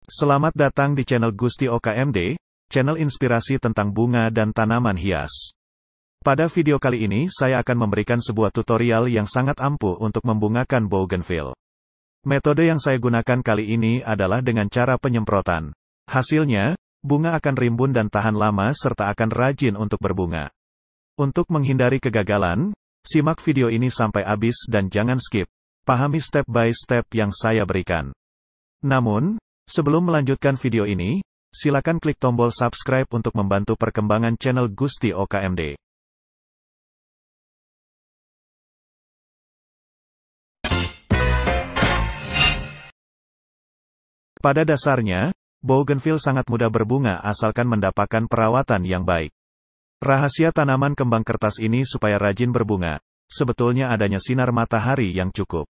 Selamat datang di channel Gusti OKMD, channel inspirasi tentang bunga dan tanaman hias. Pada video kali ini saya akan memberikan sebuah tutorial yang sangat ampuh untuk membungakan bougainville. Metode yang saya gunakan kali ini adalah dengan cara penyemprotan. Hasilnya, bunga akan rimbun dan tahan lama serta akan rajin untuk berbunga. Untuk menghindari kegagalan, simak video ini sampai habis dan jangan skip. Pahami step by step yang saya berikan. Namun, sebelum melanjutkan video ini, silakan klik tombol subscribe untuk membantu perkembangan channel Gusti OKMD. Pada dasarnya, bougainville sangat mudah berbunga asalkan mendapatkan perawatan yang baik. Rahasia tanaman kembang kertas ini supaya rajin berbunga, sebetulnya adanya sinar matahari yang cukup.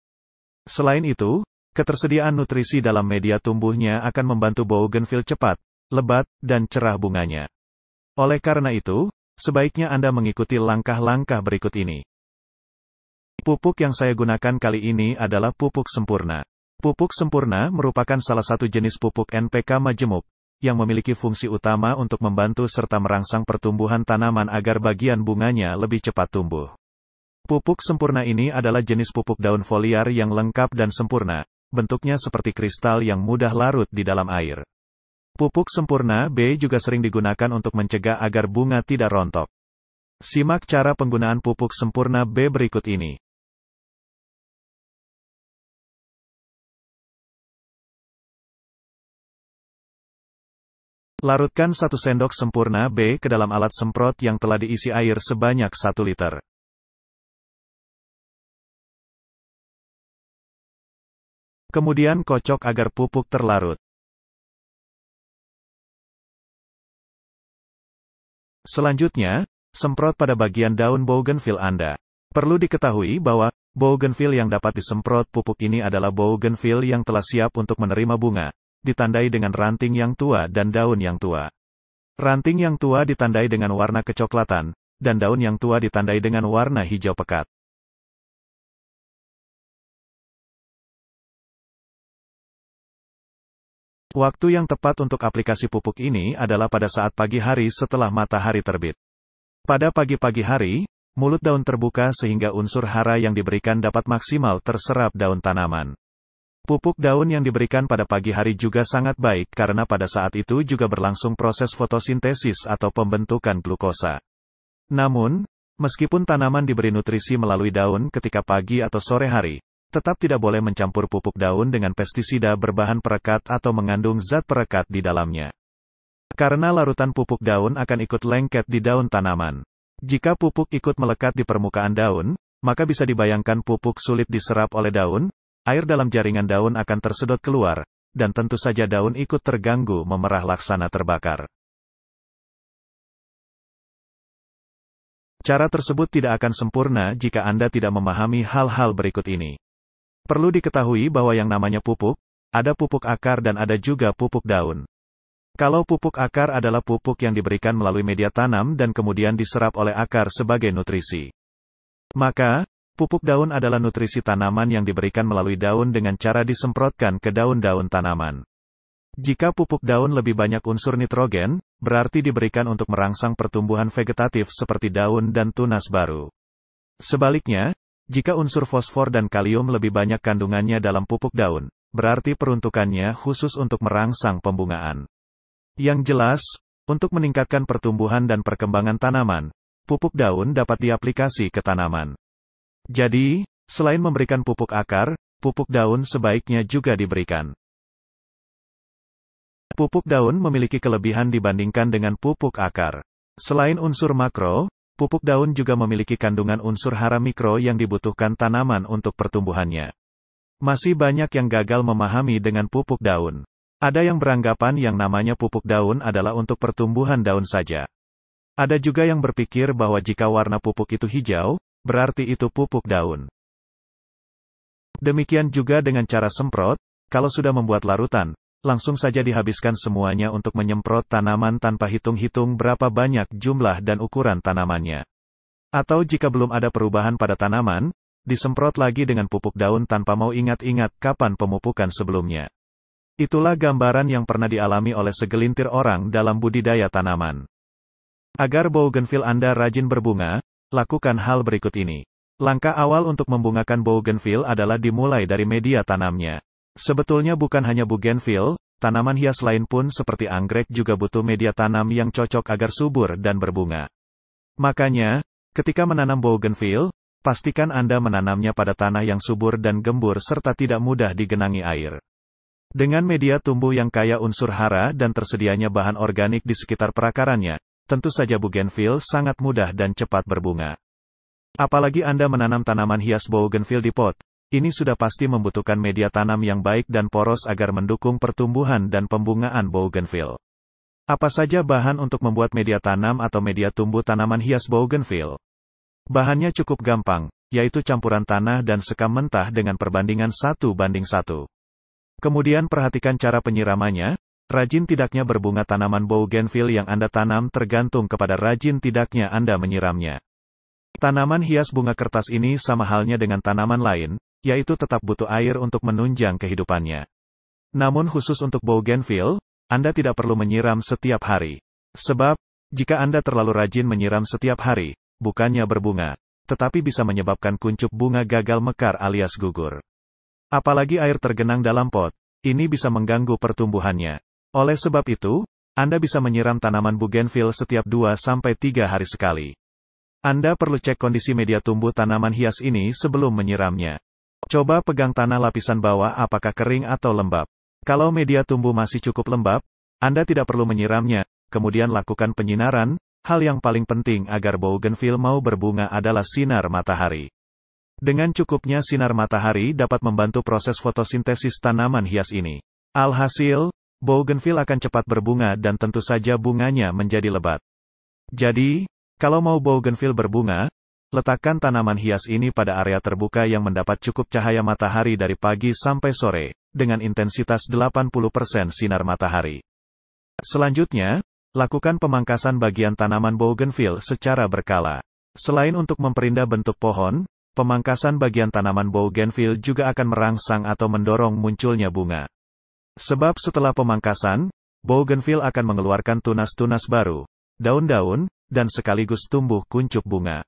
Selain itu, ketersediaan nutrisi dalam media tumbuhnya akan membantu bougainville cepat, lebat, dan cerah bunganya. Oleh karena itu, sebaiknya Anda mengikuti langkah-langkah berikut ini. Pupuk yang saya gunakan kali ini adalah pupuk sempurna. Pupuk sempurna merupakan salah satu jenis pupuk NPK majemuk, yang memiliki fungsi utama untuk membantu serta merangsang pertumbuhan tanaman agar bagian bunganya lebih cepat tumbuh. Pupuk sempurna ini adalah jenis pupuk daun foliar yang lengkap dan sempurna. Bentuknya seperti kristal yang mudah larut di dalam air. Pupuk sempurna B juga sering digunakan untuk mencegah agar bunga tidak rontok. Simak cara penggunaan pupuk sempurna B berikut ini. Larutkan 1 sendok sempurna B ke dalam alat semprot yang telah diisi air sebanyak 1 liter. Kemudian kocok agar pupuk terlarut. Selanjutnya, semprot pada bagian daun bougainville Anda. Perlu diketahui bahwa, bougainville yang dapat disemprot pupuk ini adalah bougainville yang telah siap untuk menerima bunga, ditandai dengan ranting yang tua dan daun yang tua. Ranting yang tua ditandai dengan warna kecoklatan, dan daun yang tua ditandai dengan warna hijau pekat. Waktu yang tepat untuk aplikasi pupuk ini adalah pada saat pagi hari setelah matahari terbit. Pada pagi-pagi hari, mulut daun terbuka sehingga unsur hara yang diberikan dapat maksimal terserap daun tanaman. Pupuk daun yang diberikan pada pagi hari juga sangat baik karena pada saat itu juga berlangsung proses fotosintesis atau pembentukan glukosa. Namun, meskipun tanaman diberi nutrisi melalui daun ketika pagi atau sore hari, tetap tidak boleh mencampur pupuk daun dengan pestisida berbahan perekat atau mengandung zat perekat di dalamnya. Karena larutan pupuk daun akan ikut lengket di daun tanaman. Jika pupuk ikut melekat di permukaan daun, maka bisa dibayangkan pupuk sulit diserap oleh daun, air dalam jaringan daun akan tersedot keluar, dan tentu saja daun ikut terganggu memerah laksana terbakar. Cara tersebut tidak akan sempurna jika Anda tidak memahami hal-hal berikut ini. Perlu diketahui bahwa yang namanya pupuk, ada pupuk akar dan ada juga pupuk daun. Kalau pupuk akar adalah pupuk yang diberikan melalui media tanam dan kemudian diserap oleh akar sebagai nutrisi. Maka, pupuk daun adalah nutrisi tanaman yang diberikan melalui daun dengan cara disemprotkan ke daun-daun tanaman. Jika pupuk daun lebih banyak unsur nitrogen, berarti diberikan untuk merangsang pertumbuhan vegetatif seperti daun dan tunas baru. Sebaliknya, jika unsur fosfor dan kalium lebih banyak kandungannya dalam pupuk daun, berarti peruntukannya khusus untuk merangsang pembungaan. Yang jelas, untuk meningkatkan pertumbuhan dan perkembangan tanaman, pupuk daun dapat diaplikasi ke tanaman. Jadi, selain memberikan pupuk akar, pupuk daun sebaiknya juga diberikan. Pupuk daun memiliki kelebihan dibandingkan dengan pupuk akar. Selain unsur makro, pupuk daun juga memiliki kandungan unsur hara mikro yang dibutuhkan tanaman untuk pertumbuhannya. Masih banyak yang gagal memahami dengan pupuk daun. Ada yang beranggapan yang namanya pupuk daun adalah untuk pertumbuhan daun saja. Ada juga yang berpikir bahwa jika warna pupuk itu hijau, berarti itu pupuk daun. Demikian juga dengan cara semprot, kalau sudah membuat larutan, langsung saja dihabiskan semuanya untuk menyemprot tanaman tanpa hitung-hitung berapa banyak jumlah dan ukuran tanamannya. Atau jika belum ada perubahan pada tanaman, disemprot lagi dengan pupuk daun tanpa mau ingat-ingat kapan pemupukan sebelumnya. Itulah gambaran yang pernah dialami oleh segelintir orang dalam budidaya tanaman. Agar bougainville Anda rajin berbunga, lakukan hal berikut ini. Langkah awal untuk membungakan bougainville adalah dimulai dari media tanamnya. Sebetulnya bukan hanya bougainville, tanaman hias lain pun seperti anggrek juga butuh media tanam yang cocok agar subur dan berbunga. Makanya, ketika menanam bougainville, pastikan Anda menanamnya pada tanah yang subur dan gembur serta tidak mudah digenangi air. Dengan media tumbuh yang kaya unsur hara dan tersedianya bahan organik di sekitar perakarannya, tentu saja bougainville sangat mudah dan cepat berbunga. Apalagi Anda menanam tanaman hias bougainville di pot, ini sudah pasti membutuhkan media tanam yang baik dan poros agar mendukung pertumbuhan dan pembungaan bougainville. Apa saja bahan untuk membuat media tanam atau media tumbuh tanaman hias bougainville? Bahannya cukup gampang, yaitu campuran tanah dan sekam mentah dengan perbandingan 1:1. Kemudian perhatikan cara penyiramannya. Rajin tidaknya berbunga tanaman bougainville yang Anda tanam tergantung kepada rajin tidaknya Anda menyiramnya. Tanaman hias bunga kertas ini sama halnya dengan tanaman lain, yaitu tetap butuh air untuk menunjang kehidupannya. Namun khusus untuk bougainville, Anda tidak perlu menyiram setiap hari. Sebab, jika Anda terlalu rajin menyiram setiap hari, bukannya berbunga, tetapi bisa menyebabkan kuncup bunga gagal mekar alias gugur. Apalagi air tergenang dalam pot, ini bisa mengganggu pertumbuhannya. Oleh sebab itu, Anda bisa menyiram tanaman bougainville setiap 2-3 hari sekali. Anda perlu cek kondisi media tumbuh tanaman hias ini sebelum menyiramnya. Coba pegang tanah lapisan bawah apakah kering atau lembab. Kalau media tumbuh masih cukup lembab, Anda tidak perlu menyiramnya, kemudian lakukan penyinaran. Hal yang paling penting agar bougainville mau berbunga adalah sinar matahari. Dengan cukupnya sinar matahari dapat membantu proses fotosintesis tanaman hias ini. Alhasil, bougainville akan cepat berbunga dan tentu saja bunganya menjadi lebat. Jadi, kalau mau bougainville berbunga, letakkan tanaman hias ini pada area terbuka yang mendapat cukup cahaya matahari dari pagi sampai sore, dengan intensitas 80% sinar matahari. Selanjutnya, lakukan pemangkasan bagian tanaman bougainville secara berkala. Selain untuk memperindah bentuk pohon, pemangkasan bagian tanaman bougainville juga akan merangsang atau mendorong munculnya bunga. Sebab setelah pemangkasan, bougainville akan mengeluarkan tunas-tunas baru, daun-daun, dan sekaligus tumbuh kuncup bunga.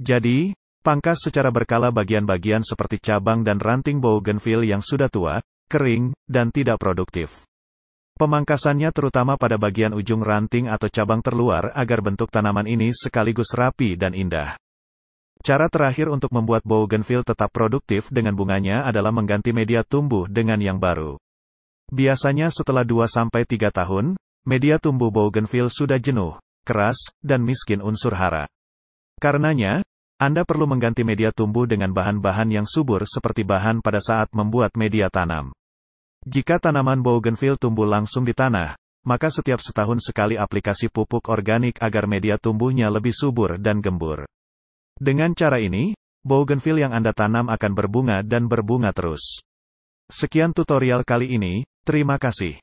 Jadi, pangkas secara berkala bagian-bagian seperti cabang dan ranting bougainville yang sudah tua, kering, dan tidak produktif. Pemangkasannya terutama pada bagian ujung ranting atau cabang terluar agar bentuk tanaman ini sekaligus rapi dan indah. Cara terakhir untuk membuat bougainville tetap produktif dengan bunganya adalah mengganti media tumbuh dengan yang baru. Biasanya setelah 2-3 tahun, media tumbuh bougainville sudah jenuh, keras, dan miskin unsur hara. Karenanya, Anda perlu mengganti media tumbuh dengan bahan-bahan yang subur seperti bahan pada saat membuat media tanam. Jika tanaman bougainville tumbuh langsung di tanah, maka setiap setahun sekali aplikasi pupuk organik agar media tumbuhnya lebih subur dan gembur. Dengan cara ini, bougainville yang Anda tanam akan berbunga dan berbunga terus. Sekian tutorial kali ini, terima kasih.